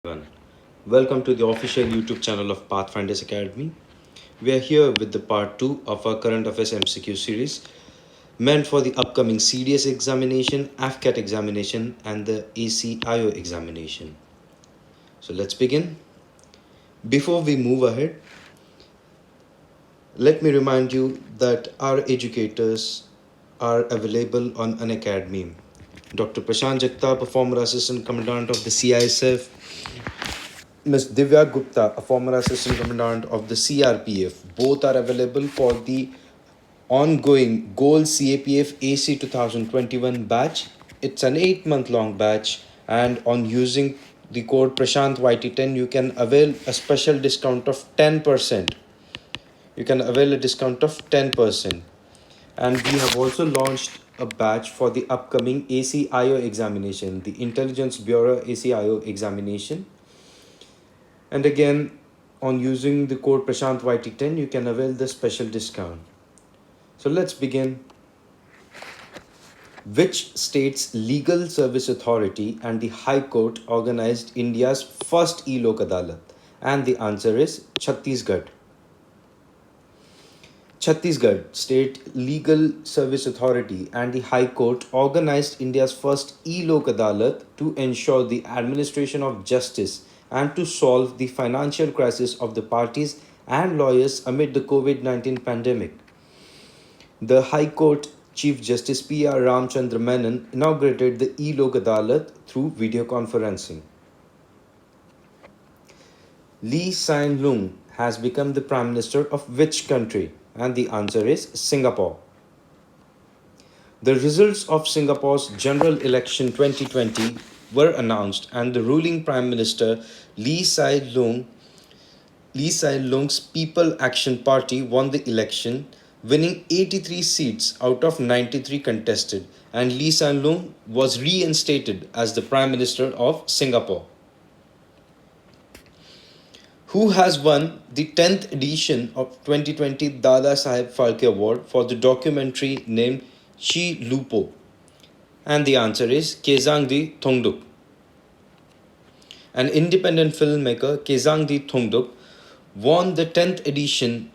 everyone. Welcome to the official YouTube channel of Pathfinders Academy. We are here with the part 2 of our current affairs MCQ series meant for the upcoming CDS examination, AFCAT examination, and the ACIO examination. So let's begin. Before we move ahead, let me remind you that our educators are available on Unacademy. Dr. Prashant Jagtap, a former Assistant Commandant of the CISF, Ms. Divya Gupta, a former Assistant Commandant of the CRPF, both are available for the ongoing Gold CAPF AC 2021 batch. It's an 8-month long batch, and on using the code Prashant YT10, you can avail a special discount of 10%. You can avail a discount of 10%. And we have also launched a batch for the upcoming ACIO examination, the Intelligence Bureau ACIO examination. And again, on using the code Prashant YT10, you can avail the special discount. So let's begin. Which state's legal service authority and the High Court organized India's first e-Lok Adalat? And the answer is Chhattisgarh. Chhattisgarh State Legal Service Authority and the High Court organized India's first e-Lok Adalat to ensure the administration of justice and to solve the financial crisis of the parties and lawyers amid the COVID-19 pandemic. The High Court Chief Justice P.R. Ramchandra Menon inaugurated the e-Lok Adalat through video conferencing. Lee Hsien Loong has become the Prime Minister of which country? And the answer is Singapore. The results of Singapore's general election 2020 were announced, and the ruling Prime Minister Lee Hsien Loong's People Action Party won the election, winning 83 seats out of 93 contested, and Lee Hsien Loong was reinstated as the Prime Minister of Singapore. Who has won the 10th edition of 2020 Dada Saheb Phalke Award for the documentary named Chi Lupo? And the answer is Kezangdi Thongduk. An independent filmmaker, Kezangdi Thongduk, won the 10th edition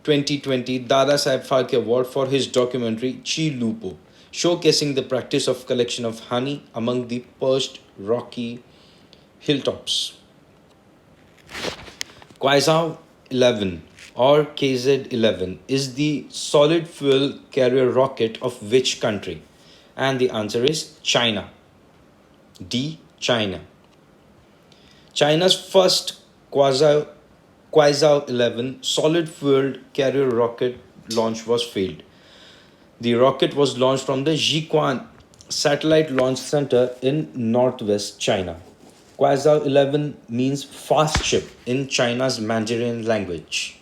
2020 Dada Saheb Phalke Award for his documentary Chi Lupo, showcasing the practice of collection of honey among the perched rocky hilltops. Kwaizow 11 or KZ-11 is the solid fuel carrier rocket of which country? And the answer is China. D. China. China's first Kwaizow 11 solid fueled carrier rocket launch was failed. The rocket was launched from the Jiuquan Satellite Launch Center in northwest China. Kwaizow 11 means fast ship in China's Mandarin language.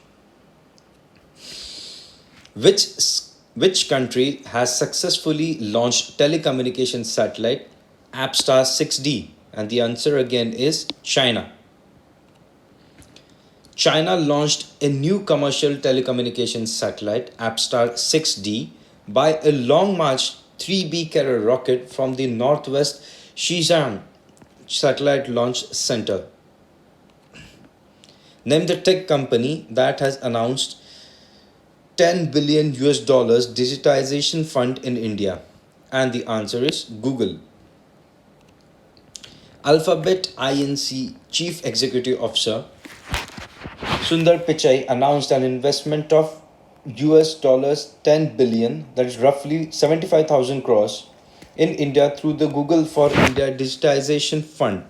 Which country has successfully launched telecommunications satellite APStar 6D? And the answer again is China. China launched a new commercial telecommunications satellite APStar 6D by a Long March 3B carrier rocket from the northwest Xizang Satellite Launch Center. Name the tech company that has announced 10 billion US dollars digitization fund in India. And the answer is Google. Alphabet Inc. Chief Executive Officer Sundar Pichai announced an investment of US dollars 10 billion, that is roughly 75,000 crores, in India through the Google for India Digitization Fund,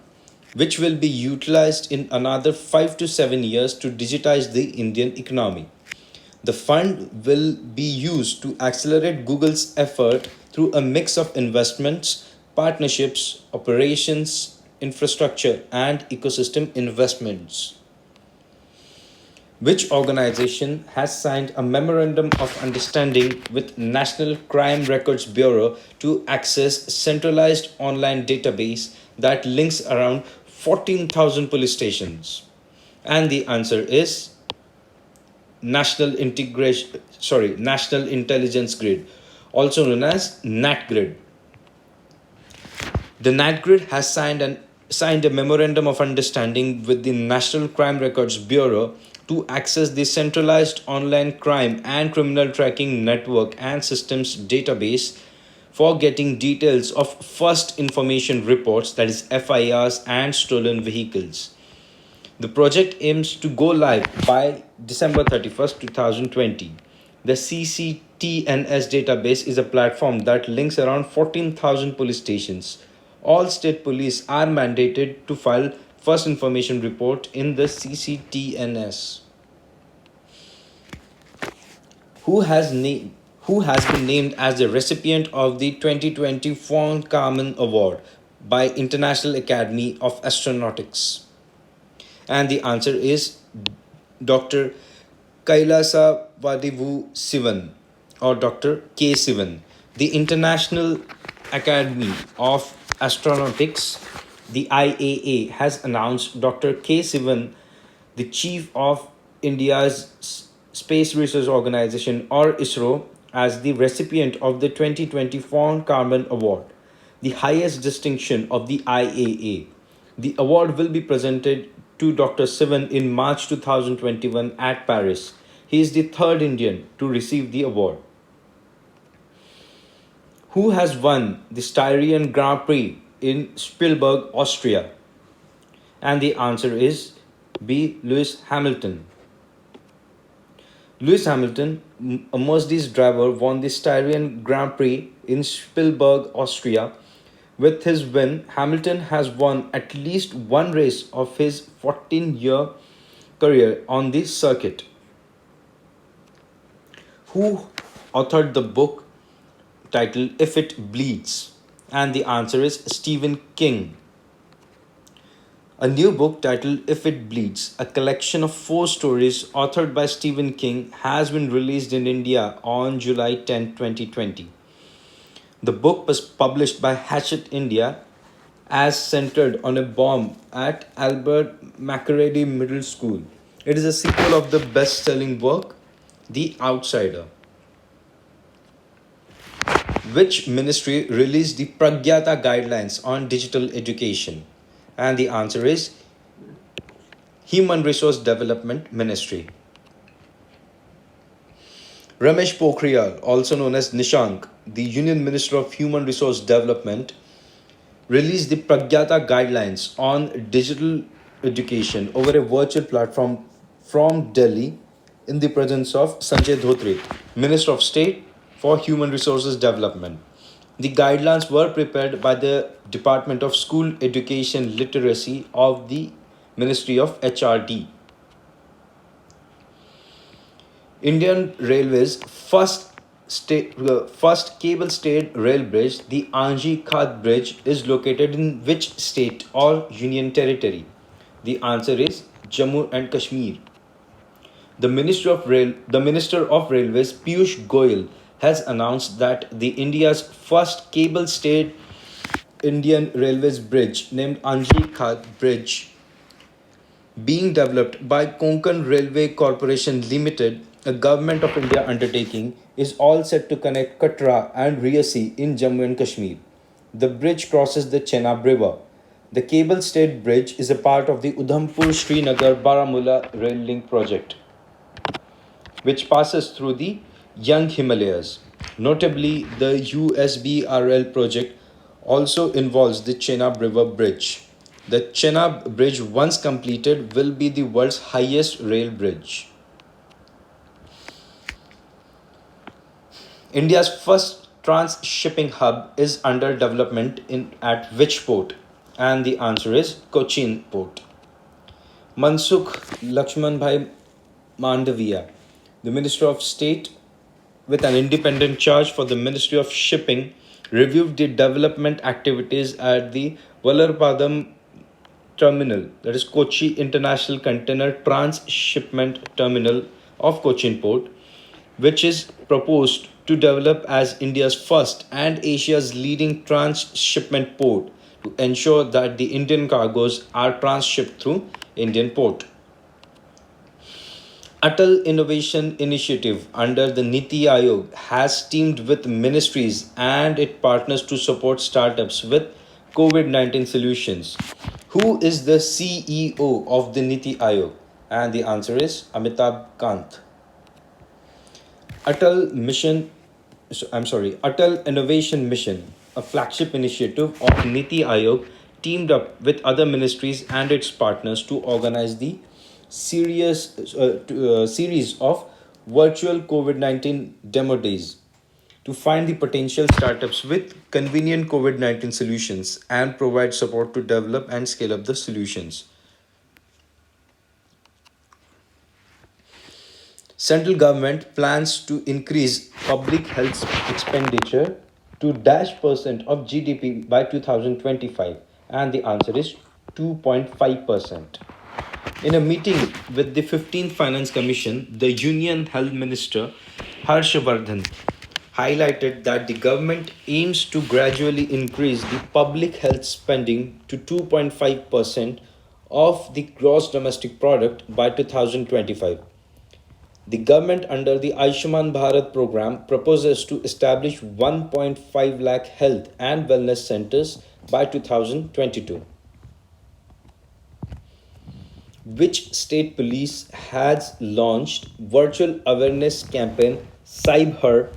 which will be utilized in another 5 to 7 years to digitize the Indian economy. The fund will be used to accelerate Google's effort through a mix of investments, partnerships, operations, infrastructure, and ecosystem investments. Which organization has signed a memorandum of understanding with National Crime Records Bureau to access centralized online database that links around 14,000 police stations? And the answer is National Intelligence Grid, also known as NatGrid. The NatGrid has signed an signed a memorandum of understanding with the National Crime Records Bureau to access the centralized online crime and criminal tracking network and systems database for getting details of first information reports, that is FIRs, and stolen vehicles. The project aims to go live by December 31st, 2020. The CCTNS database is a platform that links around 14,000 police stations. All state police are mandated to file first information report in the CCTNS. Who has who has been named as the recipient of the 2020 von Karman Award by International Academy of Astronautics? And the answer is Dr. Kailasa Vadivu Sivan or Dr. K. Sivan. The International Academy of Astronautics, the IAA, has announced Dr. K. Sivan, the chief of India's Space Research Organization or ISRO, as the recipient of the 2020 von Karman Award, the highest distinction of the IAA. The award will be presented to Dr. Sivan in March 2021 at Paris. He is the third Indian to receive the award. Who has won the Styrian Grand Prix in Spielberg, Austria? And the answer is B. Lewis Hamilton. Lewis Hamilton, a Mercedes driver, won the Styrian Grand Prix in Spielberg, Austria. With his win, Hamilton has won at least one race of his 14-year career on the circuit. Who authored the book titled If It Bleeds? And the answer is Stephen King. A new book titled If It Bleeds, a collection of 4 stories authored by Stephen King, has been released in India on July 10, 2020. The book was published by Hachette India as centered on a bomb at Albert Macready Middle School. It is a sequel of the best-selling work The Outsider. Which ministry released the Pragyata guidelines on digital education? And the answer is Human Resource Development Ministry. Ramesh Pokhriyal, also known as Nishank, the Union Minister of Human Resource Development, released the Pragyata guidelines on digital education over a virtual platform from Delhi in the presence of Sanjay Dhotre, Minister of State for Human Resources Development. The guidelines were prepared by the Department of School Education Literacy of the Ministry of HRD. Indian Railways first cable stayed rail bridge, the Anji Khat Bridge, is located in which state or union territory? The answer is Jammu and Kashmir. The Minister of Railways, Piyush Goyal, has announced that the India's first cable-stayed Indian Railways bridge, named Anji Khat Bridge, being developed by Konkan Railway Corporation Limited, a Government of India undertaking, is all set to connect Katra and Riasi in Jammu and Kashmir. The bridge crosses the Chenab River. The cable-stayed bridge is a part of the Udhampur-Srinagar-Baramulla rail link project, which passes through the Young Himalayas. Notably, the USBRL project also involves the Chenab River Bridge. The Chenab Bridge, once completed, will be the world's highest rail bridge. India's first trans-shipping hub is under development at which port? And the answer is Cochin Port. Mansukh Lakshmanbhai Mandaviya, the Minister of State with an independent charge for the Ministry of Shipping, reviewed the development activities at the Vallarpadam Terminal, that is Kochi International Container Transshipment Terminal of Cochin Port, which is proposed to develop as India's first and Asia's leading transshipment port to ensure that the Indian cargoes are transshipped through Indian port. Atal Innovation Initiative under the Niti Aayog has teamed with ministries and its partners to support startups with COVID 19 solutions. Who is the CEO of the Niti Aayog? And the answer is Amitabh Kant. Atal Mission, Atal Innovation Mission, a flagship initiative of Niti Aayog, teamed up with other ministries and its partners to organize the series of virtual COVID 19 demo days to find the potential startups with convenient COVID 19 solutions and provide support to develop and scale up the solutions. Central government plans to increase public health expenditure to dash percent of GDP by 2025, and the answer is 2.5%. In a meeting with the 15th Finance Commission, the Union Health Minister Harshvardhan highlighted that the government aims to gradually increase the public health spending to 2.5% of the gross domestic product by 2025. The government under the Ayushman Bharat program proposes to establish 1.5 lakh health and wellness centers by 2022. Which state police has launched virtual awareness campaign Cyber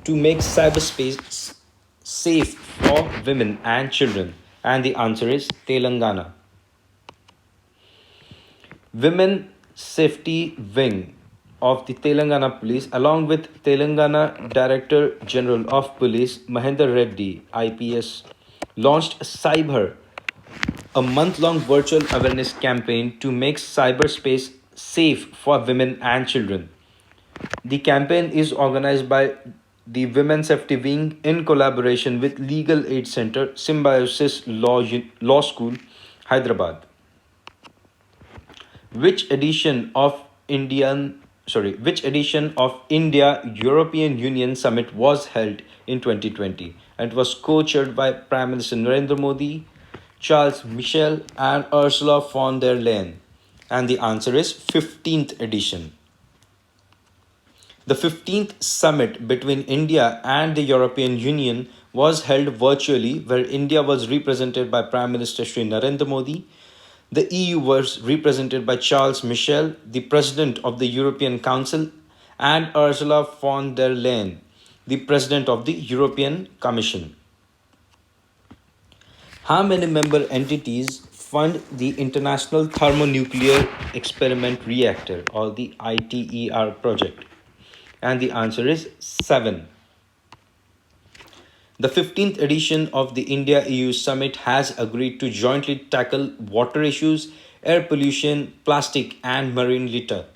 to make cyberspace safe for women and children? And the answer is Telangana. Women Safety Wing of the Telangana Police, along with Telangana Director General of Police Mahendra Reddy, IPS, launched Cyber, a month long virtual awareness campaign to make cyberspace safe for women and children. The campaign is organized by the Women's Safety Wing in collaboration with Legal Aid Center, Symbiosis Law School, Hyderabad. Which edition of which edition of India European Union Summit was held in 2020 and was co-chaired by Prime Minister Narendra Modi, Charles Michel and Ursula von der Leyen? And the answer is 15th edition. The 15th summit between India and the European Union was held virtually, where India was represented by Prime Minister Shri Narendra Modi. The EU was represented by Charles Michel, the President of the European Council, and Ursula von der Leyen, the President of the European Commission. How many member entities fund the International Thermonuclear Experiment Reactor, or the ITER project? And the answer is 7. The 15th edition of the India EU Summit has agreed to jointly tackle water issues, air pollution, plastic, and marine litter.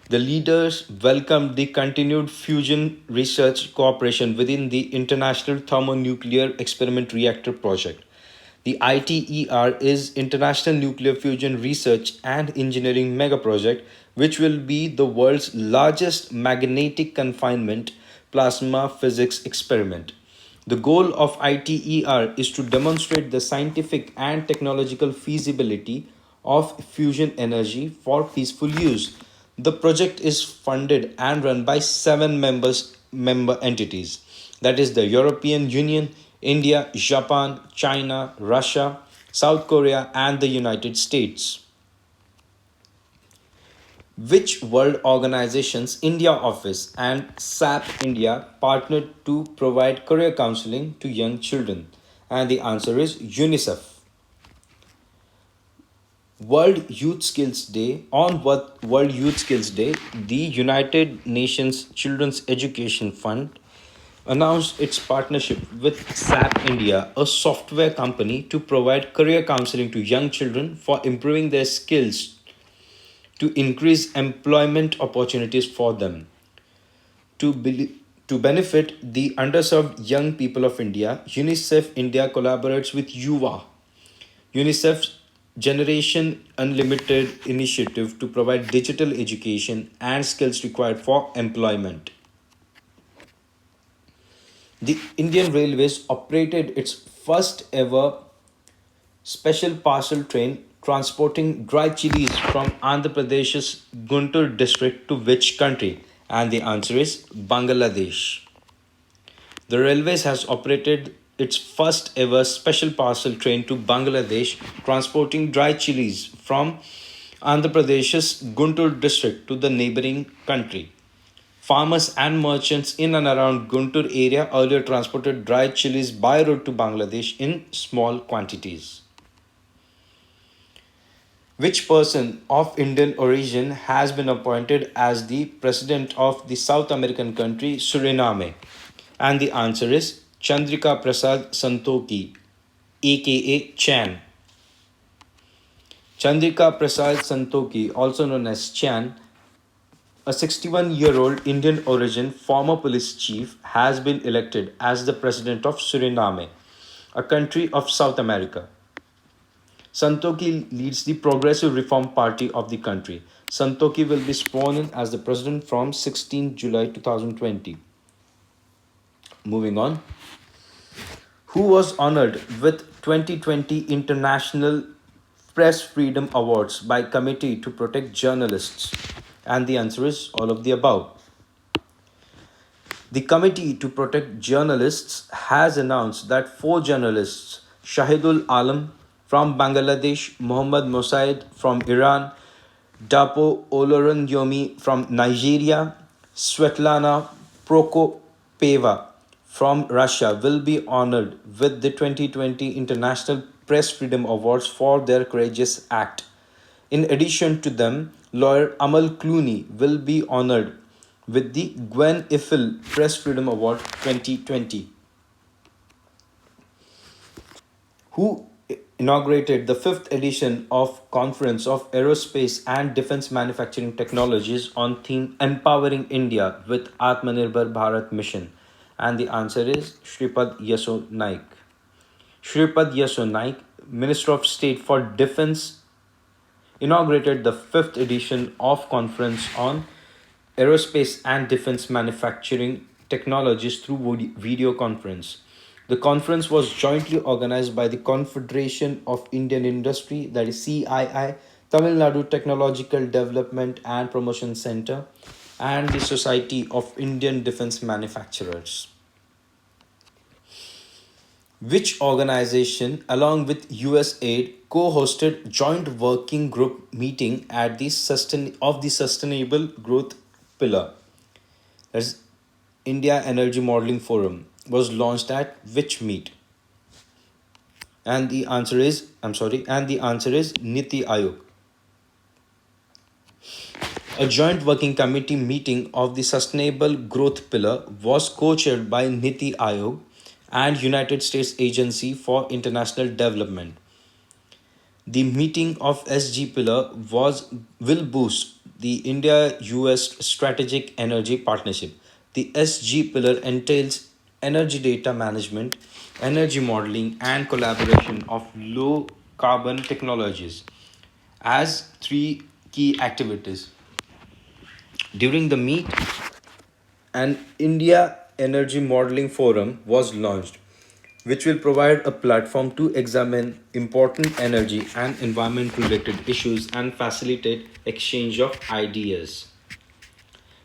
The leaders welcomed the continued fusion research cooperation within the International Thermonuclear Experiment Reactor project. The ITER is International Nuclear Fusion Research and Engineering Mega Project, which will be the world's largest magnetic confinement plasma physics experiment. The goal of ITER is to demonstrate the scientific and technological feasibility of fusion energy for peaceful use. The project is funded and run by seven member entities, that is the European Union, India, Japan, China, Russia, South Korea, and the United States. Which world organizations India Office and SAP India partnered to provide career counseling to young children? And the answer is UNICEF. World Youth Skills Day. On World Youth Skills Day, the United Nations Children's Education Fund announced its partnership with SAP India, a software company, to provide career counseling to young children for improving their skills to increase employment opportunities for them. To benefit the underserved young people of India, UNICEF India collaborates with UVA, UNICEF's Generation Unlimited initiative, to provide digital education and skills required for employment. The Indian Railways operated its first ever special parcel train transporting dry chilies from Andhra Pradesh's Guntur district to which country? And the answer is Bangladesh. The Railways has operated its first ever special parcel train to Bangladesh, transporting dry chilies from Andhra Pradesh's Guntur district to the neighboring country. Farmers and merchants in and around Guntur area earlier transported dry chilies by road to Bangladesh in small quantities. Which person of Indian origin has been appointed as the president of the South American country Suriname? And the answer is Chandrika Prasad Santoki, aka Chan. Chandrika Prasad Santoki, also known as Chan, a 61-year-old Indian origin former police chief, has been elected as the president of Suriname, a country of South America. Santoki leads the Progressive Reform Party of the country. Santoki will be sworn in as the president from 16 July 2020. Moving on. Who was honored with 2020 International Press Freedom Awards by Committee to Protect Journalists? And the answer is all of the above. The Committee to Protect Journalists has announced that four journalists, Shahidul Alam from Bangladesh, Mohammad Mosaid from Iran, Dapo Oloronyomi from Nigeria, Svetlana Prokopeva from Russia will be honored with the 2020 International Press Freedom Awards for their courageous act. In addition to them, lawyer Amal Clooney will be honored with the Gwen Ifill Press Freedom Award 2020. Who inaugurated the fifth edition of Conference of Aerospace and Defense Manufacturing Technologies on theme Empowering India with Atmanirbhar Bharat Mission? And the answer is Shripad Yeso Naik. Shripad Yeso Naik, Minister of State for Defense, inaugurated the fifth edition of Conference on Aerospace and Defense Manufacturing Technologies through video conference. The conference was jointly organized by the Confederation of Indian Industry, that is CII, Tamil Nadu Technological Development and Promotion Center, and the Society of Indian Defense Manufacturers. Which organization, along with USAID, co-hosted joint working group meeting at the Sustainable Growth Pillar? That's India Energy Modeling Forum was launched at which meet? And the answer is Niti Aayog. A joint working committee meeting of the Sustainable Growth Pillar was co-chaired by Niti Aayog and United States Agency for International Development. The meeting of SG Pillar will boost the India-US Strategic Energy Partnership. The SG Pillar entails energy data management, energy modeling, and collaboration of low carbon technologies as three key activities. During the meet, an India Energy Modeling Forum was launched, which will provide a platform to examine important energy and environment related issues and facilitate exchange of ideas.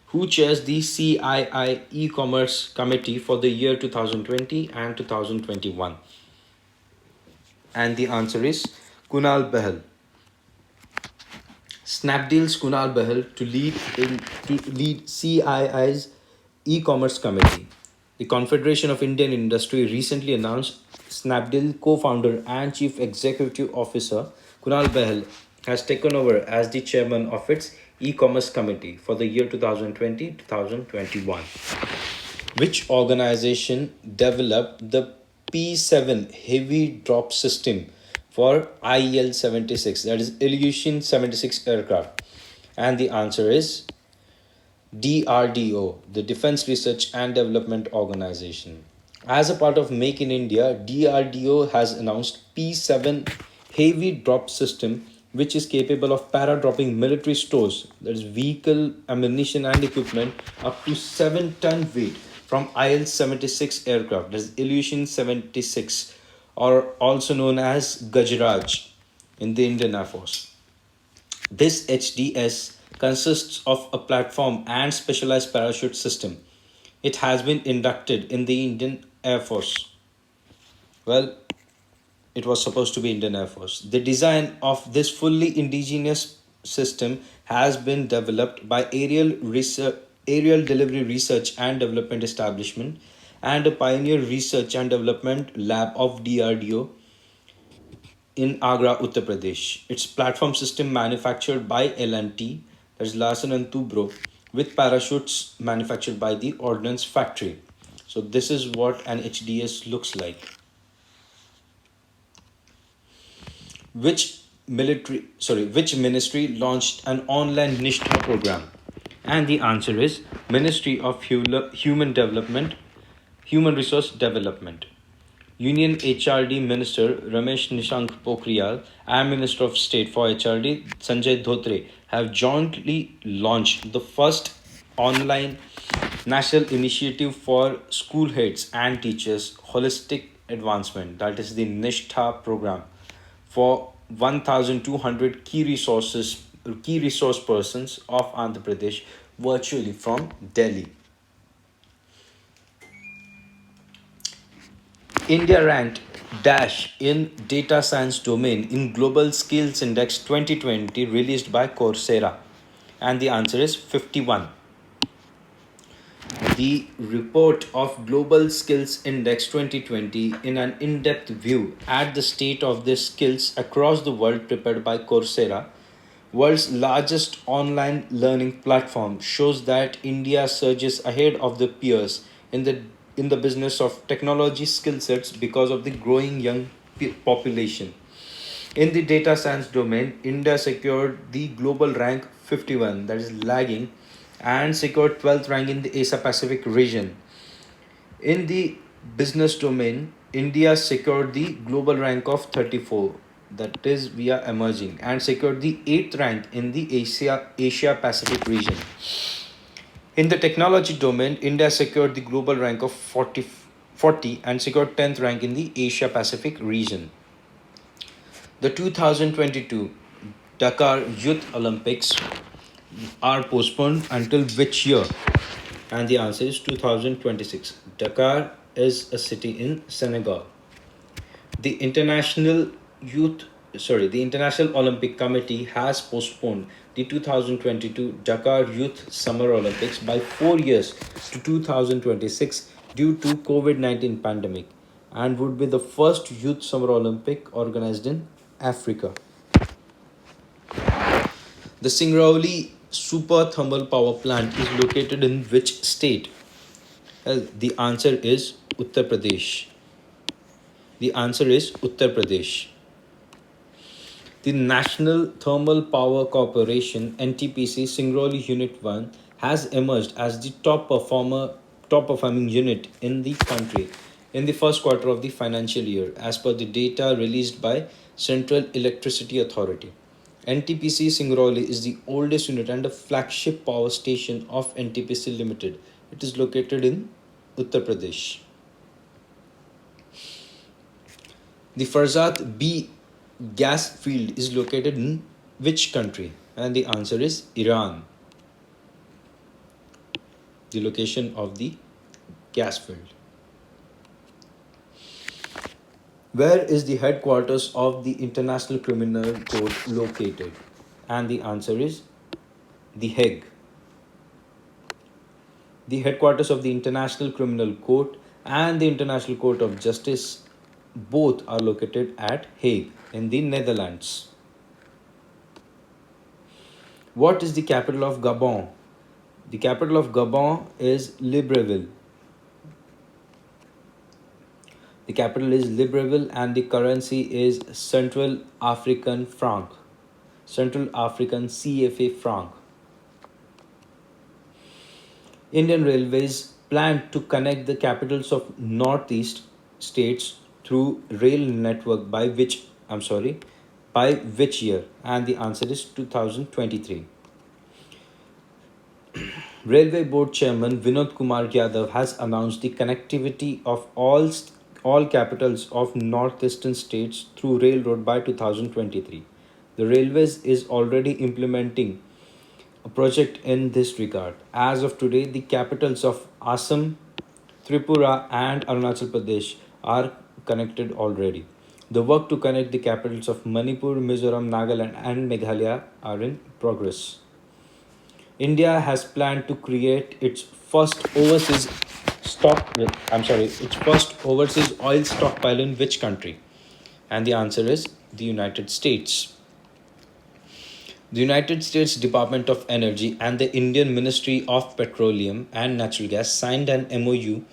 Who chairs the CII e-commerce committee for the year 2020 and 2021? And the answer is Kunal Bahal. Snapdeal's Kunal Bahal to lead CII's e-commerce committee. The Confederation of Indian Industry recently announced Snapdeal co-founder and chief executive officer Kunal Bahal has taken over as the chairman of its e-commerce committee for the year 2020-2021. Which organization developed the P7 heavy drop system for IL-76, that is Ilyushin 76 aircraft? And the answer is DRDO, the Defense Research and Development Organization. As a part of Make in India, DRDO has announced P7 heavy drop system, which is capable of para-dropping military stores, that is vehicle, ammunition and equipment up to 7-ton weight from IL-76 aircraft, that is Ilyushin 76, or also known as Gajraj in the Indian Air Force. This HDS consists of a platform and specialized parachute system. It has been inducted in the Indian Air Force. Well, it was supposed to be Indian Air Force. The design of this fully indigenous system has been developed by Aerial Delivery Research and Development Establishment and a pioneer research and development lab of DRDO in Agra, Uttar Pradesh. Its platform system manufactured by L&T, that is Larsen and Toubro, with parachutes manufactured by the Ordnance Factory. So this is what an HDS looks like. Which ministry launched an online Nishtha program? And the answer is Ministry of Human Development, Human Resource Development. Union HRD Minister Ramesh Nishank Pokhriyal and Minister of State for HRD Sanjay Dhotre have jointly launched the first online national initiative for school heads and teachers holistic advancement, that is the Nishtha program, for 1,200 key resource persons of Andhra Pradesh virtually from Delhi. India ranked dash in data science domain in Global Skills Index 2020 released by Coursera, and the answer is 51. The report of Global Skills Index 2020 in an in-depth view at the state of the skills across the world prepared by Coursera, world's largest online learning platform, shows that India surges ahead of the peers in the business of technology skill sets because of the growing young population. In the data science domain, India secured the global rank 51, that is lagging, and secured 12th rank in the Asia Pacific region. In the business domain, India secured the global rank of 34, that is we are emerging, and secured the 8th rank in the Asia Pacific region. In the technology domain, India secured the global rank of 40 and secured 10th rank in the Asia Pacific region. The 2022 Dakar Youth Olympics are postponed until which year? And the answer is 2026. Dakar is a city in Senegal. The the International Olympic Committee has postponed the 2022 Dakar Youth Summer Olympics by 4 years to 2026 due to COVID-19 pandemic, and would be the first youth summer Olympic organized in Africa. The Singrauli Super Thermal Power Plant is located in which state? Well, the answer is Uttar Pradesh. The answer is Uttar Pradesh. The National Thermal Power Corporation (NTPC) Singrauli Unit 1 has emerged as the top performing unit in the country in the first quarter of the financial year, as per the data released by Central Electricity Authority. NTPC Singrauli is the oldest unit and a flagship power station of NTPC Limited. It is located in Uttar Pradesh. The Farzat B gas field is located in which country? And the answer is Iran. The location of the gas field. Where is the headquarters of the International Criminal Court located? And the answer is The Hague. The headquarters of the International Criminal Court and the International Court of Justice both are located at Hague in the Netherlands. What is the capital of Gabon? The capital of Gabon is Libreville. The capital is Libreville and the currency is Central African franc. Central African CFA franc. Indian Railways plan to connect the capitals of Northeast states through rail network by which year? And the answer is 2023. Railway Board Chairman Vinod Kumar Yadav has announced the connectivity of all capitals of northeastern states through railroad by 2023. The Railways is already implementing a project in this regard. As of today, the capitals of Assam, Tripura, and Arunachal Pradesh are connected already. The work to connect the capitals of Manipur, Mizoram, Nagaland, and Meghalaya are in progress. India has planned to create its first overseas its first overseas oil stockpile in which country? And the answer is the United States. The United States Department of Energy and the Indian Ministry of Petroleum and Natural Gas signed an MOU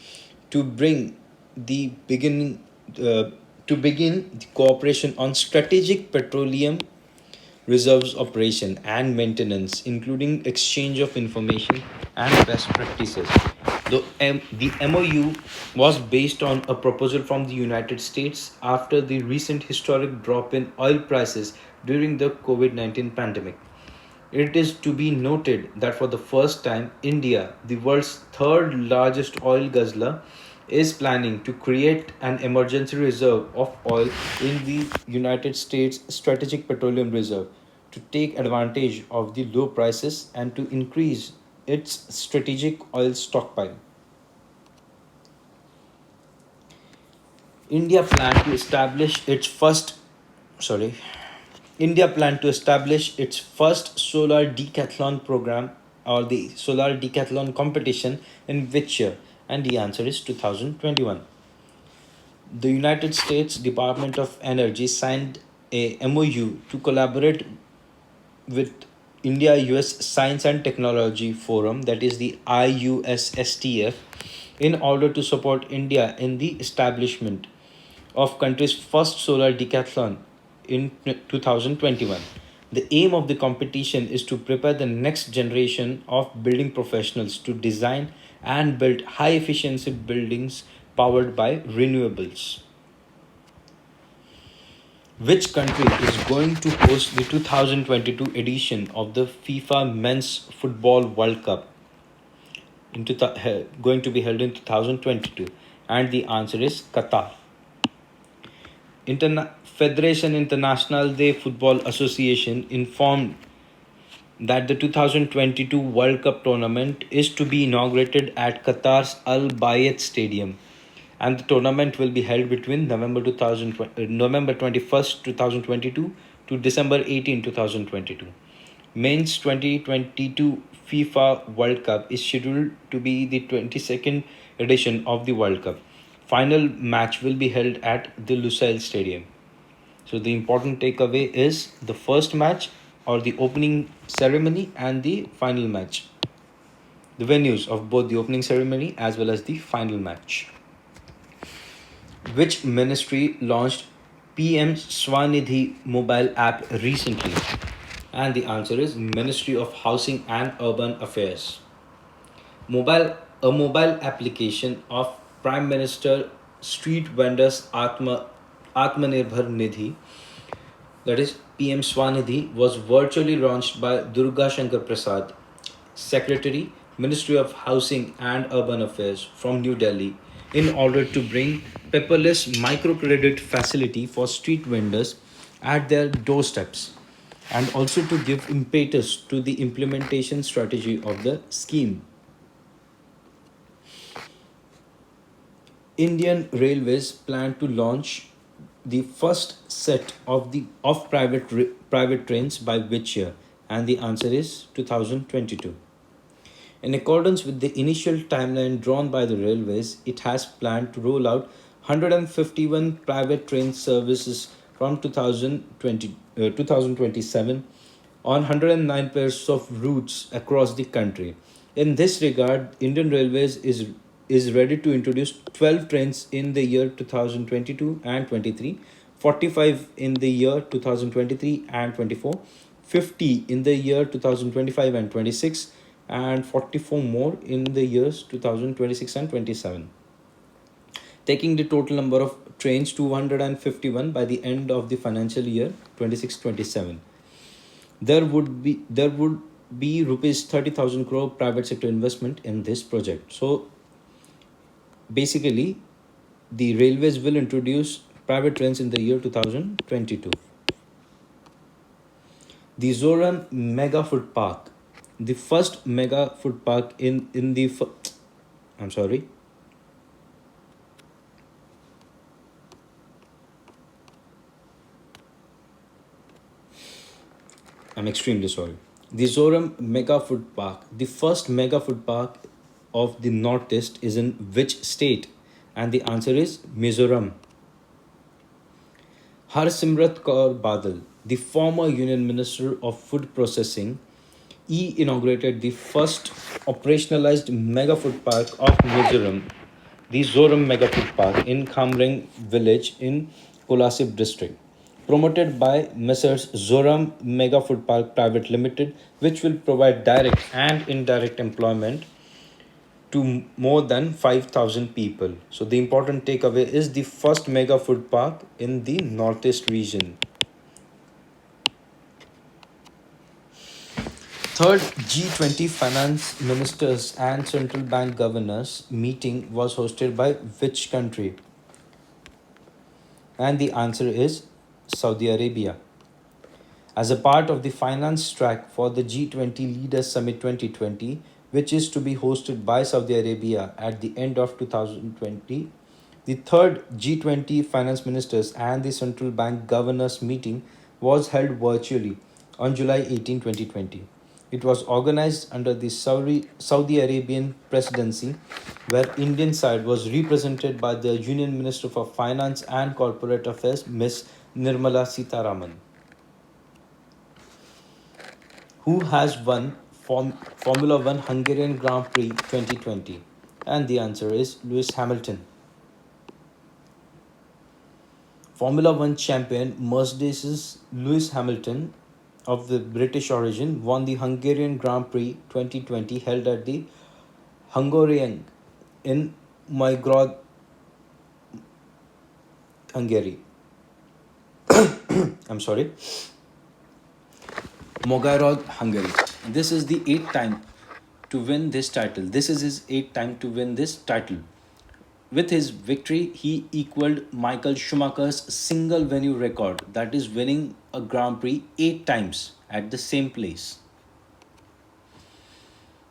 to bring the begin to begin the cooperation on strategic petroleum reserves operation and maintenance, including exchange of information and best practices. The MOU was based on a proposal from the United States after the recent historic drop in oil prices during the COVID 19 pandemic. It is to be noted that for the first time, India, the world's third largest oil guzzler, is planning to create an emergency reserve of oil in the United States Strategic Petroleum Reserve to take advantage of the low prices and to increase its strategic oil stockpile. India planned to establish its first sorry India planned to establish its first solar decathlon program or the solar decathlon competition in which year? And the answer is 2021. The United States Department of Energy signed a MOU to collaborate with India US Science and Technology Forum, that is the IUSSTF, in order to support India in the establishment of country's first solar decathlon in 2021. The aim of the competition is to prepare the next generation of building professionals to design and build high efficiency buildings powered by renewables. Which country is going to host the 2022 edition of the FIFA Men's Football World Cup going to be held in 2022? And the answer is Qatar. Federation International de Football Association informed that the 2022 World Cup tournament is to be inaugurated at Qatar's Al Bayt Stadium, and the tournament will be held between November 21st, 2022 to December 18, 2022. Men's 2022 FIFA World Cup is scheduled to be the 22nd edition of the World Cup. Final match will be held at the Lusail Stadium. So the important takeaway is the first match or the opening ceremony and the final match. The venues of both the opening ceremony as well as the final match. Which ministry launched PM Swanidhi mobile app recently? And the answer is Ministry of Housing and Urban Affairs. A mobile application of Prime Minister Street Vendors Atmanirbhar Nidhi, that is PM Swanidhi, was virtually launched by Durga Shankar Prasad, Secretary, Ministry of Housing and Urban Affairs from New Delhi, in order to bring paperless microcredit facility for street vendors at their doorsteps and also to give impetus to the implementation strategy of the scheme. Indian Railways plan to launch the first set of private trains by which year? And the answer is 2022. In accordance with the initial timeline drawn by the railways, it has planned to roll out 151 private train services from 2027 on 109 pairs of routes across the country. In this regard, Indian Railways is ready to introduce 12 trains in the year 2022 and 23, 45 in the year 2023 and 24, 50 in the year 2025 and 26, and 44 more in the years 2026 and 27, taking the total number of trains to 251 by the end of the financial year 26-27. There would be rupees 30,000 crore private sector investment in this project. So basically, the railways will introduce private trains in the year 2022. The Zoran Mega Food Park, the first mega food park in the I'm sorry I'm extremely sorry. The Zoram Mega Food Park, the first mega food park of the Northeast, is in which state? And the answer is Mizoram. Harsimrat Kaur Badal, the former Union Minister of Food Processing, he inaugurated the first operationalized mega food park of Mizoram, the Zoram Mega Food Park in Khamreng village in Kolasip district. Promoted by Messrs. Zoram Mega Food Park Private Limited, which will provide direct and indirect employment to more than 5,000 people. So, the important takeaway is the first mega food park in the Northeast region. Third G20 finance ministers and central bank governors meeting was hosted by which country? And the answer is Saudi Arabia. As a part of the finance track for the G20 Leaders Summit 2020, which is to be hosted by Saudi Arabia at the end of 2020, the third G20 finance ministers and the central bank governors meeting was held virtually on July 18, 2020. It was organized under the Saudi Arabian presidency, where Indian side was represented by the Union Minister for Finance and Corporate Affairs, Ms. Nirmala Sitharaman, who has won Formula One Hungarian Grand Prix 2020. And the answer is Lewis Hamilton. Formula One champion Mercedes' Lewis Hamilton, of the British origin, won the Hungarian Grand Prix 2020 held at the Hungarian in Magyarország, Hungary. I'm sorry. Magyarország, Hungary. This is the eighth time to win this title. This is his eighth time to win this title. With his victory, he equaled Michael Schumacher's single venue record, that is, winning a Grand Prix 8 times at the same place.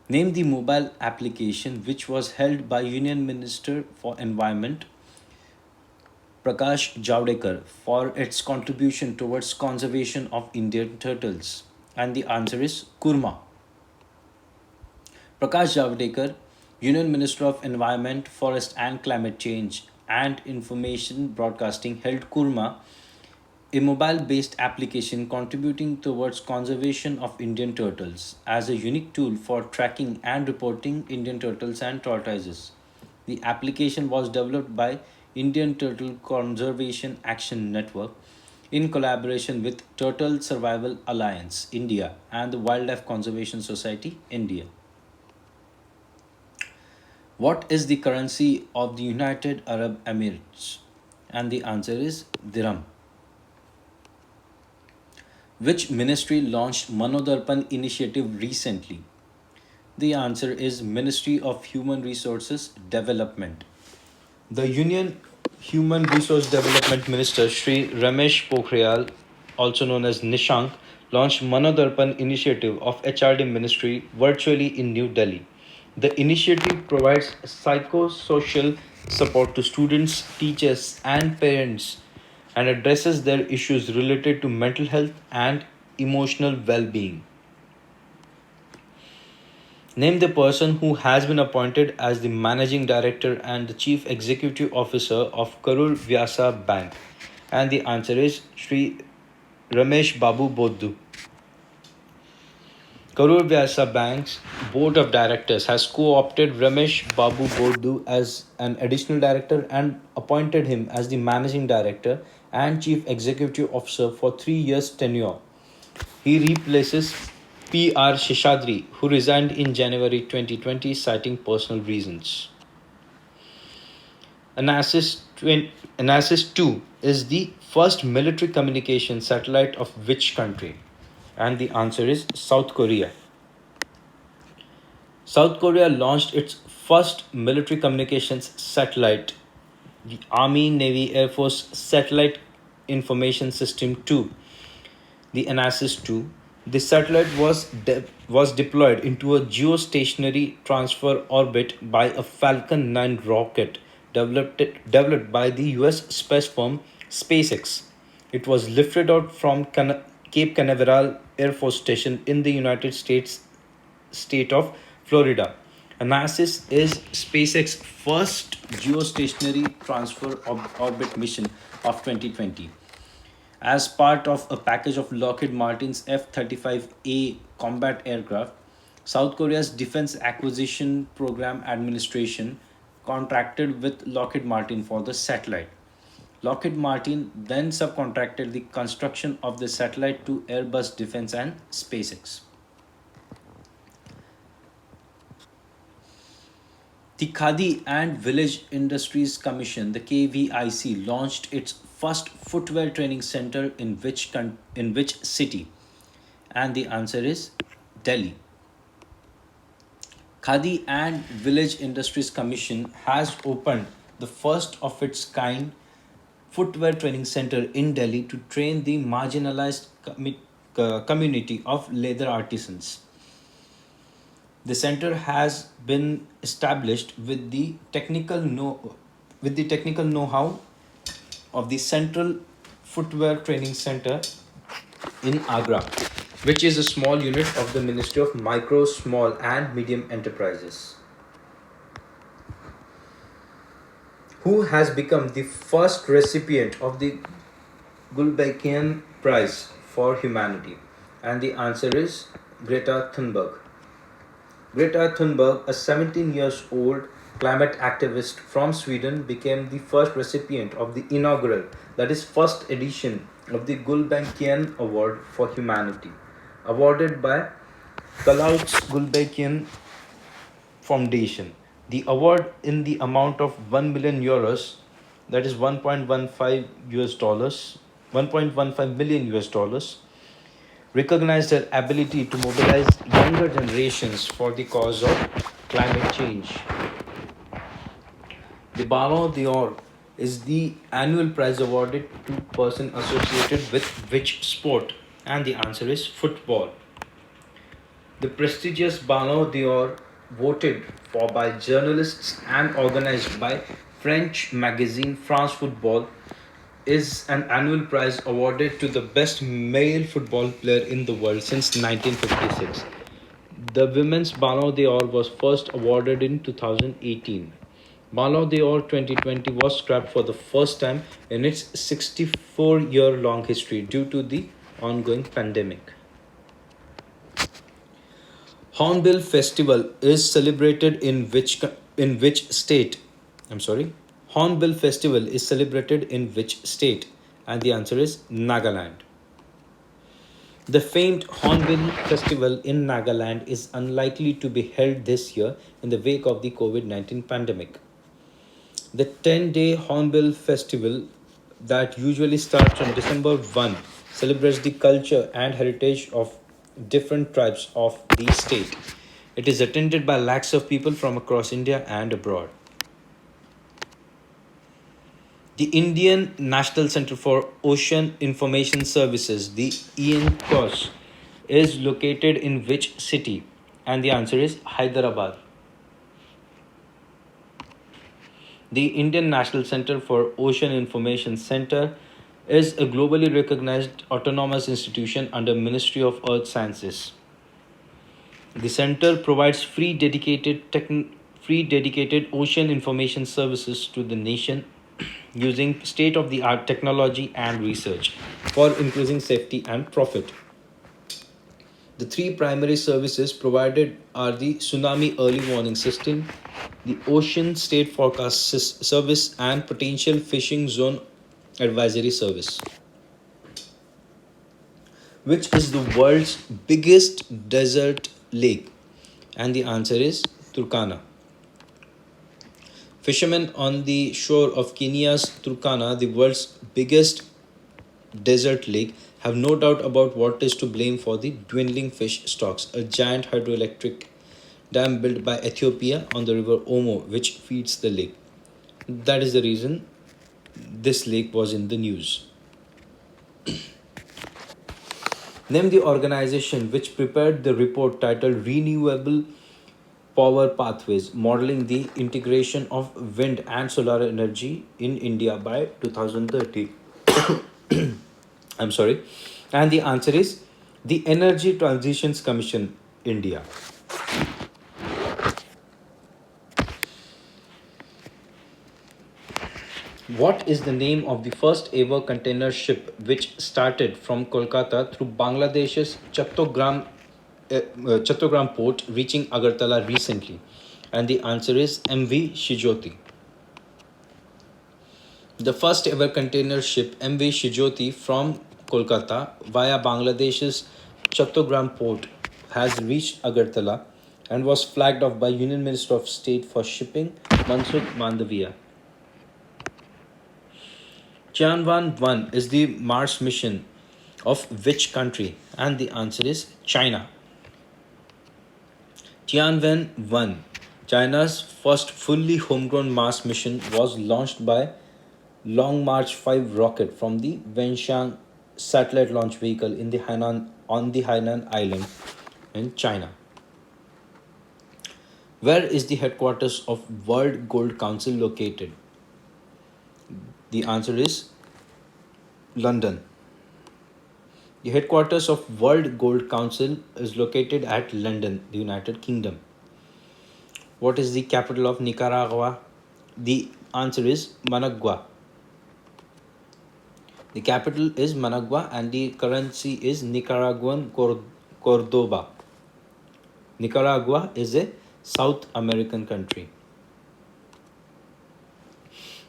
Name the mobile application which was held by Union Minister for Environment Prakash Javadekar for its contribution towards conservation of Indian turtles. And the answer is Kurma. Prakash Javadekar, Union Minister of Environment, Forest and Climate Change and Information Broadcasting, held Kurma, a mobile-based application contributing towards conservation of Indian turtles, as a unique tool for tracking and reporting Indian turtles and tortoises. The application was developed by Indian Turtle Conservation Action Network in collaboration with Turtle Survival Alliance India and the Wildlife Conservation Society India. What is the currency of the United Arab Emirates? And the answer is dirham. Which ministry launched Manodarpan initiative recently? The answer is Ministry of Human Resources Development. The Union Human Resource Development Minister Shri Ramesh Pokhriyal, also known as Nishank, launched Manodarpan initiative of HRD Ministry virtually in New Delhi. The initiative provides psychosocial support to students, teachers, and parents and addresses their issues related to mental health and emotional well being. Name the person who has been appointed as the Managing Director and the Chief Executive Officer of Karur Vyasa Bank. And the answer is Sri Ramesh Babu Boddu. Karur Vyasa Bank's Board of Directors has co-opted Ramesh Babu Boddu as an additional director and appointed him as the Managing Director and Chief Executive Officer for 3 years tenure. He replaces P.R. Sheshadri, who resigned in January 2020 citing personal reasons. Anasis 2 is the first military communication satellite of which country? And the answer is South Korea. South Korea launched its first military communications satellite, the Army, Navy, Air Force Satellite Information System 2, the Anasis 2. The satellite was deployed into a geostationary transfer orbit by a Falcon 9 rocket developed by the US space firm SpaceX. It was lifted out from Cape Canaveral Air Force Station in the United States state of Florida. Anasis is SpaceX's first geostationary transfer orbit mission of 2020. As part of a package of Lockheed Martin's F 35A combat aircraft, South Korea's Defense Acquisition Program Administration contracted with Lockheed Martin for the satellite. Lockheed Martin then subcontracted the construction of the satellite to Airbus Defence and SpaceX. The Khadi and Village Industries Commission, the KVIC, launched its first footwear training center in which city? And the answer is Delhi. Khadi and Village Industries Commission has opened the first of its kind footwear training center in Delhi to train the marginalized community of leather artisans. The center has been established with the technical know-how of the Central Footwear Training Center in Agra, which is a small unit of the Ministry of Micro, Small and Medium Enterprises. Who has become the first recipient of the Gulbenkian Prize for Humanity? And the answer is Greta Thunberg. Greta Thunberg, a 17 years old climate activist from Sweden, became the first recipient of the inaugural, that is, first edition of the Gulbenkian Award for Humanity, awarded by Klaus Gulbenkian Foundation. The award in the amount of 1 million euros, that is 1.15 US dollars, 1.15 million US dollars, recognized her ability to mobilize younger generations for the cause of climate change. The Ballon d'Or is the annual prize awarded to person associated with which sport? And the answer is football. The prestigious Ballon d'Or, voted for by journalists and organized by French magazine France Football, is an annual prize awarded to the best male football player in the world since 1956. The women's Ballon d'Or was first awarded in 2018. Ballon d'Or 2020 was scrapped for the first time in its 64-year-long history due to the ongoing pandemic. Hornbill Festival is celebrated in which state? I'm sorry. Hornbill Festival is celebrated in which state? And the answer is Nagaland. The famed Hornbill Festival in Nagaland is unlikely to be held this year in the wake of the COVID 19 pandemic. The 10-day Hornbill Festival, that usually starts on December 1, celebrates the culture and heritage of different tribes of the state. It is attended by lakhs of people from across India and abroad. The Indian National Center for Ocean Information Services, the INCOS, is located in which city? And the answer is Hyderabad. The Indian National Center for Ocean Information Center is a globally recognized autonomous institution under Ministry of Earth Sciences. The center provides free dedicated ocean information services to the nation using state of the art technology and research for increasing safety and profit. The three primary services provided are the Tsunami Early Warning System, the Ocean State Forecast Service, and Potential Fishing Zone Advisory Service. Which is the world's biggest desert lake? And the answer is Turkana. Fishermen on the shore of Kenya's Turkana, the world's biggest desert lake, have no doubt about what is to blame for the dwindling fish stocks. A giant hydroelectric dam built by Ethiopia on the river Omo, which feeds the lake. That is the reason this lake was in the news. Name the organization which prepared the report titled Renewable Power Pathways, modeling the integration of wind and solar energy in India by 2030. I'm sorry. And the answer is The Energy Transitions Commission, India. What is the name of the first ever container ship which started from Kolkata through Bangladesh's Chattogram port, reaching Agartala recently? And the answer is MV Shijoti. The first ever container ship MV Shijoti from Kolkata via Bangladesh's Chattogram port has reached Agartala and was flagged off by Union Minister of State for Shipping Mansukh Mandaviya. Tianwan 1 is the Mars mission of which country? And the answer is China. Tianwen 1, China's first fully homegrown Mars mission, was launched by Long March 5 rocket from the Wenxiang satellite launch vehicle in the Hainan Island in China. Where is the headquarters of World Gold Council located? The answer is London. The headquarters of World Gold Council is located at London, the United Kingdom. What is the capital of Nicaragua? The answer is Managua. The capital is Managua and the currency is Nicaraguan Cordoba. Nicaragua is a South American country.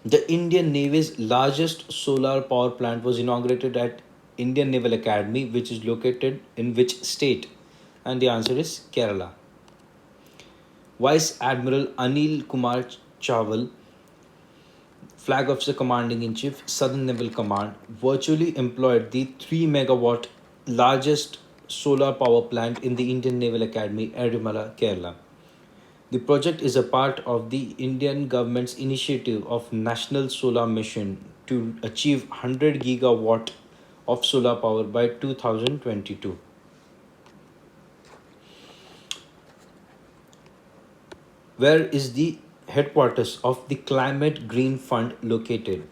The Indian Navy's largest solar power plant was inaugurated at Indian Naval Academy, which is located in which state? And the answer is Kerala. Vice Admiral Anil Kumar Chawal, Flag Officer Commanding in Chief, Southern Naval Command, virtually employed the 3 megawatt largest solar power plant in the Indian Naval Academy, Erumala, Kerala. The project is a part of the Indian government's initiative of National Solar Mission to achieve 100 gigawatt of solar power by 2022. Where is the headquarters of the Climate Green Fund located?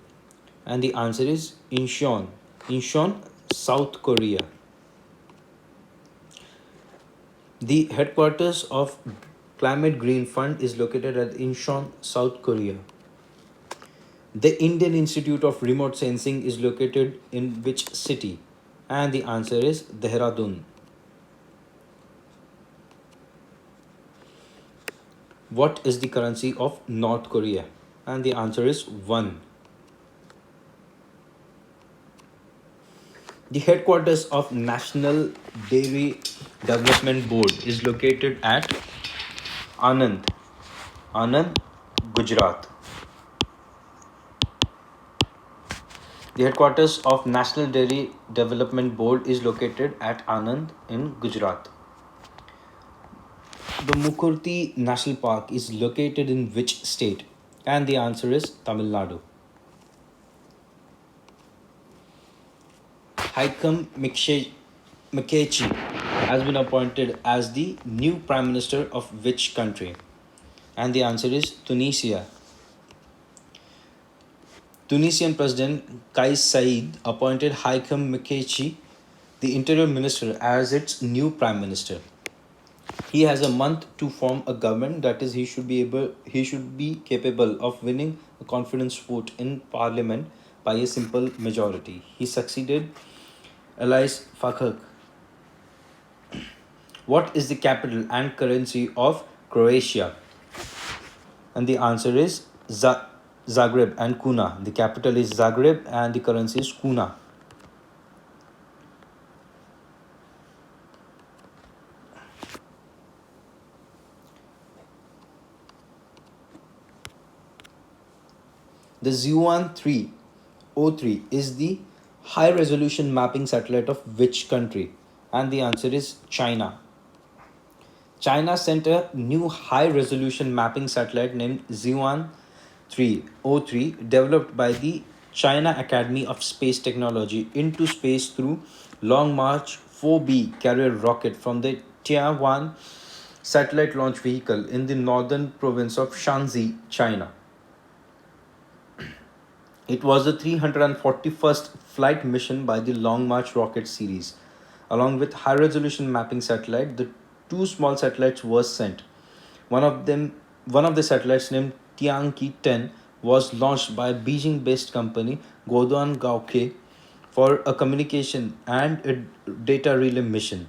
And the answer is Incheon. Incheon, South Korea. The headquarters of Climate Green Fund is located at Incheon, South Korea. The Indian Institute of Remote Sensing is located in which city? And the answer is Dehradun. What is the currency of North Korea? And the answer is won. The headquarters of National Dairy Development Board is located at Anand, Gujarat. The headquarters of National Dairy Development Board is located at Anand in Gujarat. The Mukurti National Park is located in which state? And the answer is Tamil Nadu. Haitham Mikechi has been appointed as the new Prime Minister of which country? And the answer is Tunisia. Tunisian President Kais Saied appointed Haitham Mikechi, the Interior Minister, as its new Prime Minister. He has a month to form a government, that is, he should be capable of winning a confidence vote in Parliament by a simple majority. He succeeded Elias Fakhak. What is the capital and currency of Croatia? And the answer is Zagreb and Kuna. The capital is Zagreb and the currency is Kuna. The Zhuan 303 is the high resolution mapping satellite of which country? And the answer is China. China sent a new high resolution mapping satellite named Zhuan 303, developed by the China Academy of Space Technology, into space through Long March 4B carrier rocket from the Tianwan satellite launch vehicle in the northern province of Shanxi, China. It was the 341st flight mission by the Long March rocket series, Along with high resolution mapping satellite, the two small satellites were sent. One of them, one of the satellites named Tianqi 10 was launched by Beijing-based company Goduan Gaoke for a communication and a data relay mission.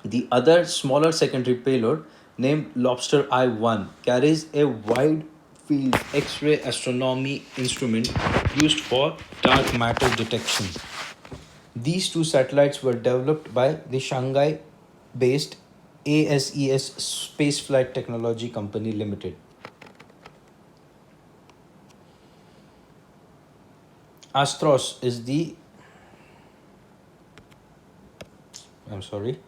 The other smaller secondary payload, named Lobster I-1, carries a wide field X-ray astronomy instrument used for dark matter detection. These two satellites were developed by the Shanghai based ASES Spaceflight Technology Company Limited. Astros is the I'm sorry.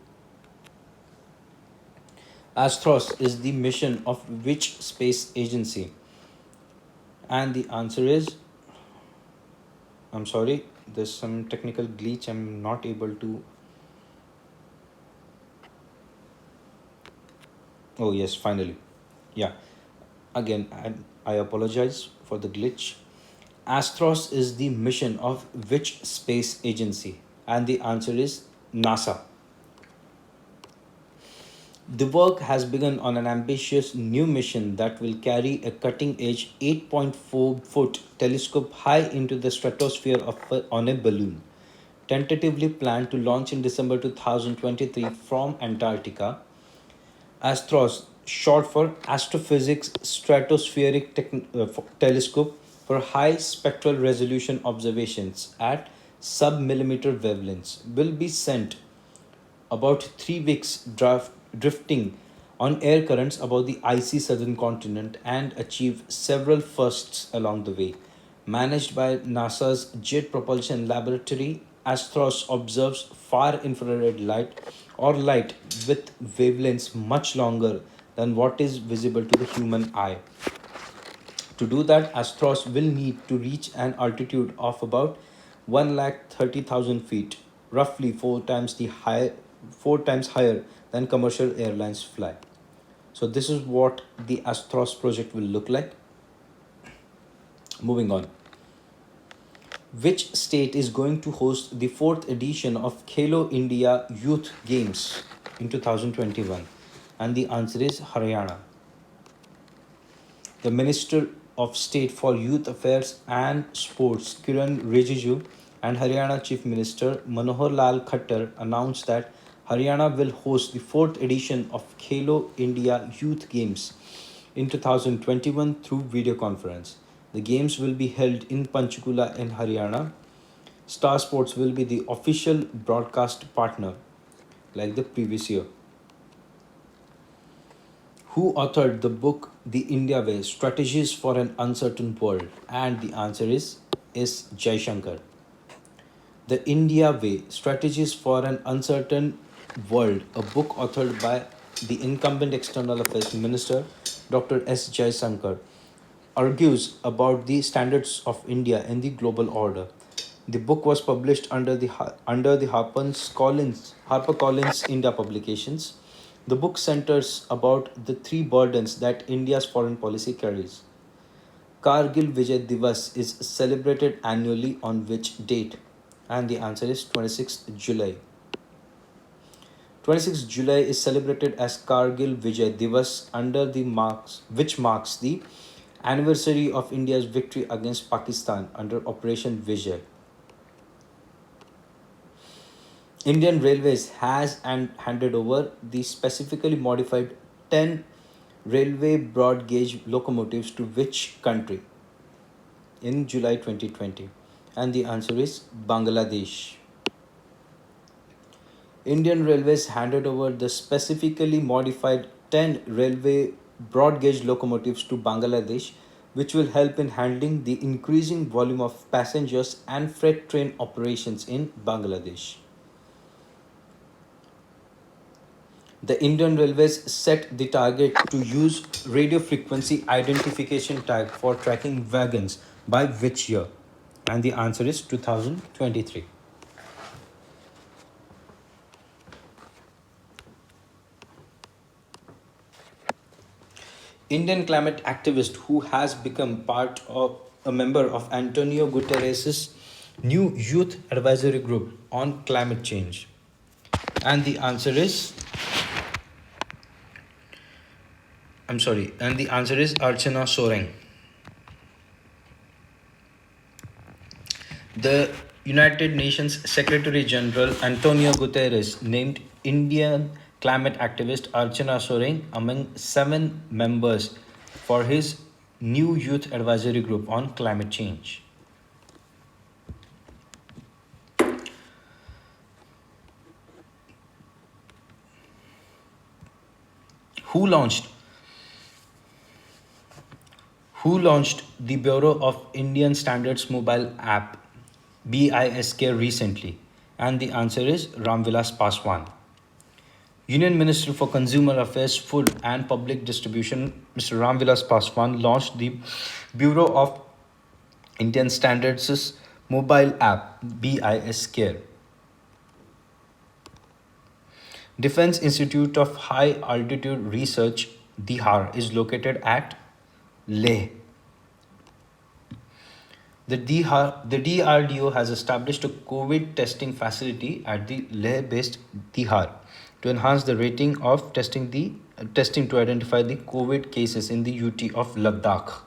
Astros is the mission of which space agency? And the answer is I'm sorry, there's some technical glitch. I'm not able to. Oh, yes, finally. Yeah. Again, I apologize for the glitch. Astros is the mission of which space agency? And the answer is NASA. The work has begun on an ambitious new mission that will carry a cutting edge 8.4-foot telescope high into the stratosphere on a balloon. Tentatively planned to launch in December 2023 from Antarctica, ASTROS, short for Astrophysics Stratospheric Telescope for high spectral resolution observations at sub-millimeter wavelengths, will be sent about 3 weeks drifting on air currents above the icy southern continent and achieve several firsts along the way. Managed by NASA's Jet Propulsion Laboratory, Astros observes far infrared light or light with wavelengths much longer than what is visible to the human eye. To do that, Astros will need to reach an altitude of about 130,000 feet, roughly four times higher than commercial airlines fly. So this is what the Astros project will look like. Moving on. Which state is going to host the fourth edition of Khelo India Youth Games in 2021? And the answer is Haryana. The Minister of State for Youth Affairs and Sports, Kiran Rijiju, and Haryana Chief Minister Manohar Lal Khattar announced that Haryana will host the fourth edition of Khelo India Youth Games in 2021 through video conference. The games will be held in Panchkula in Haryana. Star Sports will be the official broadcast partner like the previous year. Who authored the book The India Way Strategies for an Uncertain World? And the answer is S. Jaishankar. The India Way Strategies for an Uncertain World, a book authored by the incumbent External Affairs Minister Dr. S. Jaishankar, argues about the standards of India in the global order. The book was published under the HarperCollins India publications. The book centers about the three burdens that India's foreign policy carries. Kargil Vijay Divas is celebrated annually on which date? And the answer is 26th July. 26th July is celebrated as Kargil Vijay Divas which marks the anniversary of India's victory against Pakistan under Operation Vijay. Indian Railways has handed over the specifically modified 10 railway broad gauge locomotives to which country in July 2020? And the answer is Bangladesh. Indian Railways handed over the specifically modified 10 railway broad gauge locomotives to Bangladesh, which will help in handling the increasing volume of passengers and freight train operations in Bangladesh. The Indian Railways set the target to use radio frequency identification tag for tracking wagons by which year? And the answer is 2023. Indian climate activist who has become part of a member of Antonio Guterres' new youth advisory group on climate change. And the answer is, and the answer is Archana Soreng. The United Nations Secretary General Antonio Guterres named Indian climate activist Archana Soreng among 7 members for his new youth advisory group on climate change. Who launched Who launched the Bureau of Indian Standards mobile app BISK recently? And the answer is Ramvilas Paswan. Union Minister for Consumer Affairs, Food and Public Distribution, Mr. Ramvilas Paswan, launched the Bureau of Indian Standards mobile app BISK. Defense Institute of High Altitude Research, DIHAR, is located at Leh. The DRDO has established a COVID testing facility at the Leh-based Dihar to enhance the rating of testing to identify the COVID cases in the UT of Ladakh.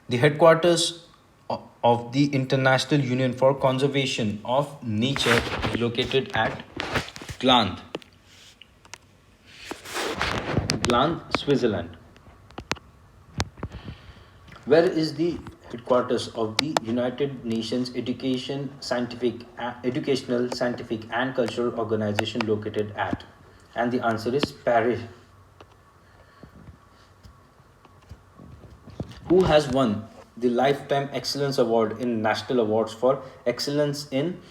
The headquarters of the International Union for Conservation of Nature is located at Gland, Switzerland. Where is the headquarters of the United Nations Educational, Scientific and Cultural Organization located at? And the answer is Paris. Who has won the Lifetime Excellence Award in National Awards for Excellence in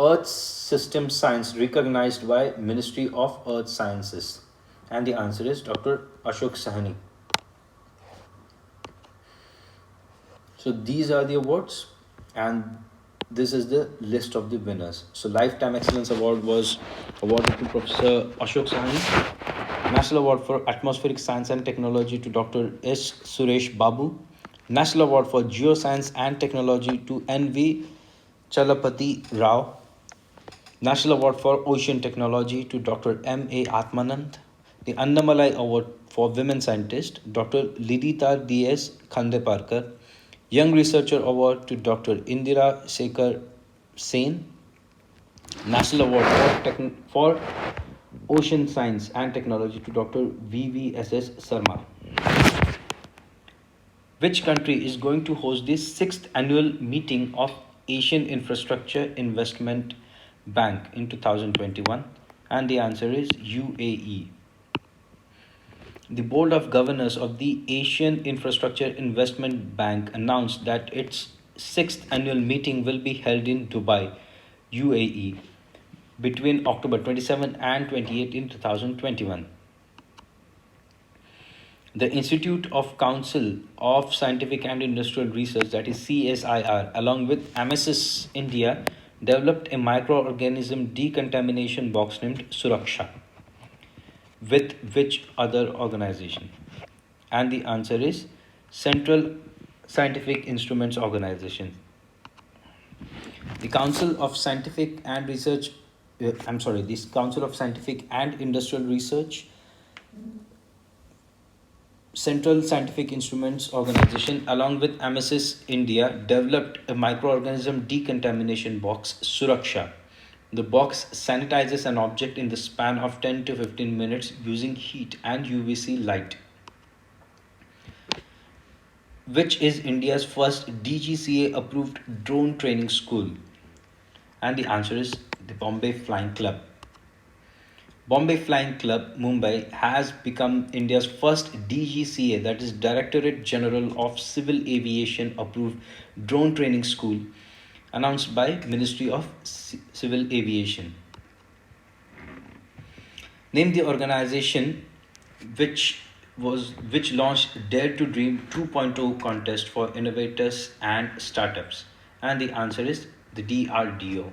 Earth System Science recognized by Ministry of Earth Sciences? And the answer is Dr. Ashok Sahani. So these are the awards, and this is the list of the winners. So Lifetime Excellence Award was awarded to Professor Ashok Sahani. National Award for Atmospheric Science and Technology to Dr. S. Suresh Babu. National Award for Geoscience and Technology to N.V. Chalapati Rao. National Award for Ocean Technology to Dr. M.A. Atmanand. The Annamalai Award for Women Scientist, Dr. Lidita D.S. Khandeparkar. Young Researcher Award to Dr. Indira Shekhar Sen. National Award for Ocean Science and Technology to Dr. VVSS Sarma. Which country is going to host the 6th annual meeting of Asian Infrastructure Investment Bank in 2021? And the answer is UAE. The Board of Governors of the Asian Infrastructure Investment Bank announced that its 6th annual meeting will be held in Dubai, UAE, between October 27 and 28 in 2021. The Institute of Council of Scientific and Industrial Research, that is CSIR, along with AMESIS India, developed a microorganism decontamination box named Suraksha. With which other organization? And the answer is Central Scientific Instruments Organization. The Council of Scientific and Research, this Council of Scientific and Industrial Research, Central Scientific Instruments Organization, along with AMESIS India, developed a microorganism decontamination box, Suraksha. The box sanitizes an object in the span of 10 to 15 minutes using heat and UVC light. Which is India's first DGCA approved drone training school? And the answer is the Bombay Flying Club. Bombay Flying Club, Mumbai, has become India's first DGCA, that is Directorate General of Civil Aviation approved drone training school, announced by Ministry of Civil Aviation. Name the organization which launched Dare to Dream 2.0 contest for innovators and startups. And the answer is the DRDO.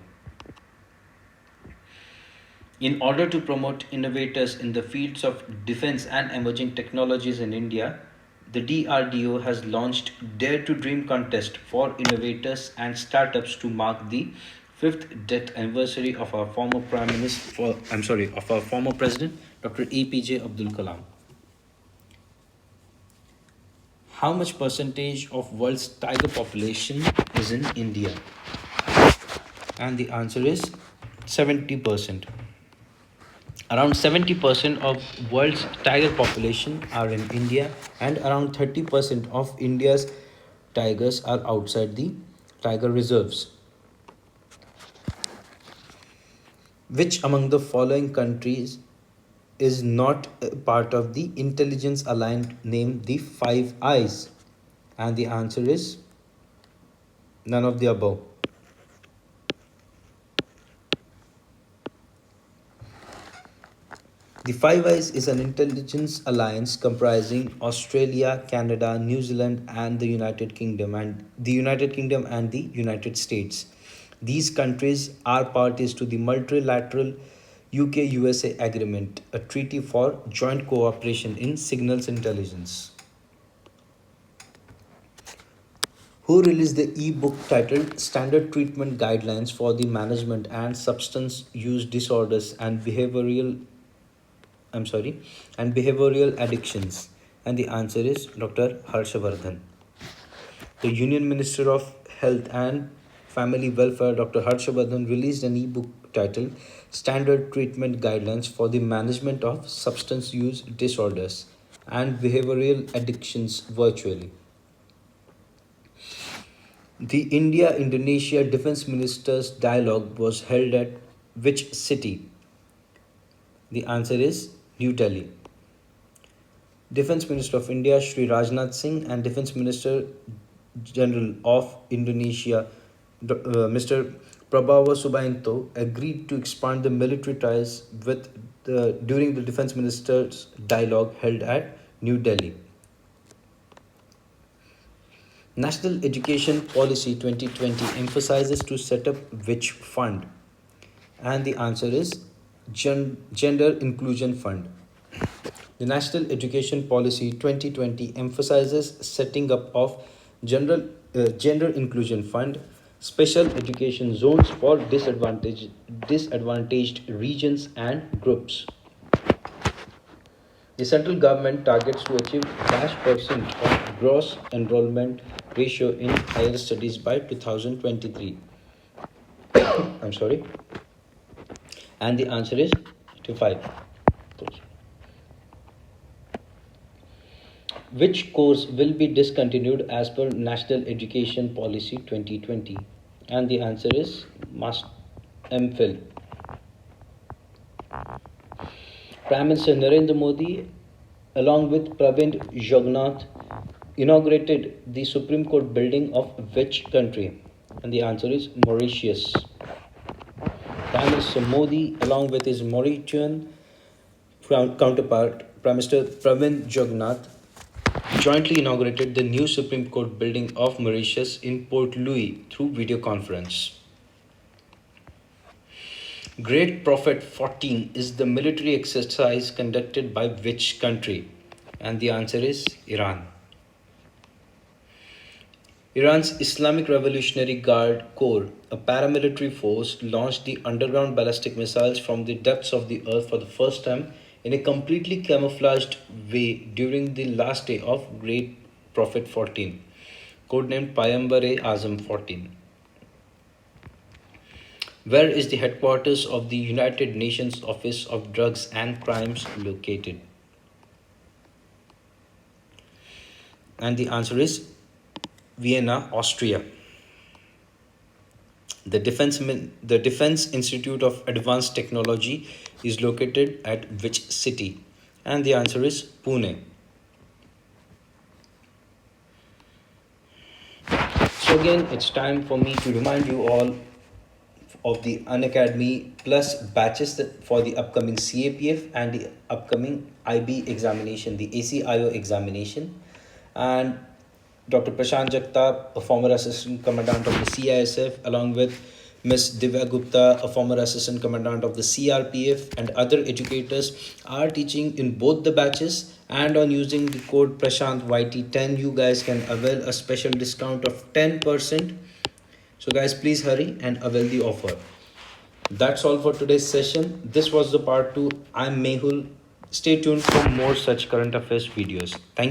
In order to promote innovators in the fields of defense and emerging technologies in India, the DRDO has launched Dare to Dream contest for innovators and startups to mark the fifth death anniversary of our former prime minister, of our former president, Dr. APJ Abdul Kalam. How much percentage of world's tiger population is in India? And the answer is 70%. Around 70% of world's tiger population are in India, and around 30% of India's tigers are outside the tiger reserves. Which among the following countries is not a part of the intelligence aligned named the Five Eyes? And the answer is none of the above. The Five Eyes is an intelligence alliance comprising Australia, Canada, New Zealand, and the United Kingdom and the United States. These countries are parties to the multilateral UK-USA agreement, a treaty for joint cooperation in signals intelligence. Who released the e-book titled Standard Treatment Guidelines for the Management and Substance Use Disorders and behavioral addictions? And the answer is Dr. Harshavardhan. The Union Minister of Health and Family Welfare, Dr. Harshavardhan, released an e-book titled Standard Treatment Guidelines for the Management of Substance Use Disorders and Behavioral Addictions virtually. The India-Indonesia Defence Ministers Dialogue was held at which city? The answer is New Delhi. Defence Minister of India Shri Rajnath Singh and Defence Minister General of Indonesia Mr. Prabowo Subianto agreed to expand the military ties during the Defence Ministers Dialogue held at New Delhi. National Education Policy 2020 emphasizes to set up which fund? And the answer is Gender Inclusion Fund. The National Education Policy 2020 emphasizes setting up of Gender Inclusion Fund, special education zones for disadvantaged regions and groups. The central government targets to achieve %, of gross enrollment ratio in higher studies by 2023. And the answer is 5. Which course will be discontinued as per National Education Policy 2020? And the answer is MPhil. Prime Minister Narendra Modi, along with Pravind Jugnauth, inaugurated the Supreme Court building of which country? And the answer is Mauritius. Prime Minister Modi, along with his Mauritian counterpart, Prime Minister Pravind Jugnauth, jointly inaugurated the new Supreme Court building of Mauritius in Port Louis through video conference. Great Prophet 14 is the military exercise conducted by which country? And the answer is Iran. Iran's Islamic Revolutionary Guard Corps, a paramilitary force, launched the underground ballistic missiles from the depths of the earth for the first time in a completely camouflaged way during the last day of Great Prophet 14, codenamed Payambar-e-Azam 14. Where is the headquarters of the United Nations Office of Drugs and Crimes located? And the answer is Vienna, Austria. The Defense Institute of Advanced Technology is located at which city? And the answer is Pune. So again, it's time for me to remind you all of the Unacademy Plus batches for the upcoming CAPF and the upcoming IB examination, the ACIO examination. And Dr. Prashant Jagtap, a former Assistant Commandant of the CISF, along with Ms. Divya Gupta, a former Assistant Commandant of the CRPF, and other educators are teaching in both the batches. And on using the code Prashant YT10, you guys can avail a special discount of 10% So, guys, please hurry and avail the offer. That's all for today's session. This was the part 2. I'm Mehul. Stay tuned for more such current affairs videos. Thank you.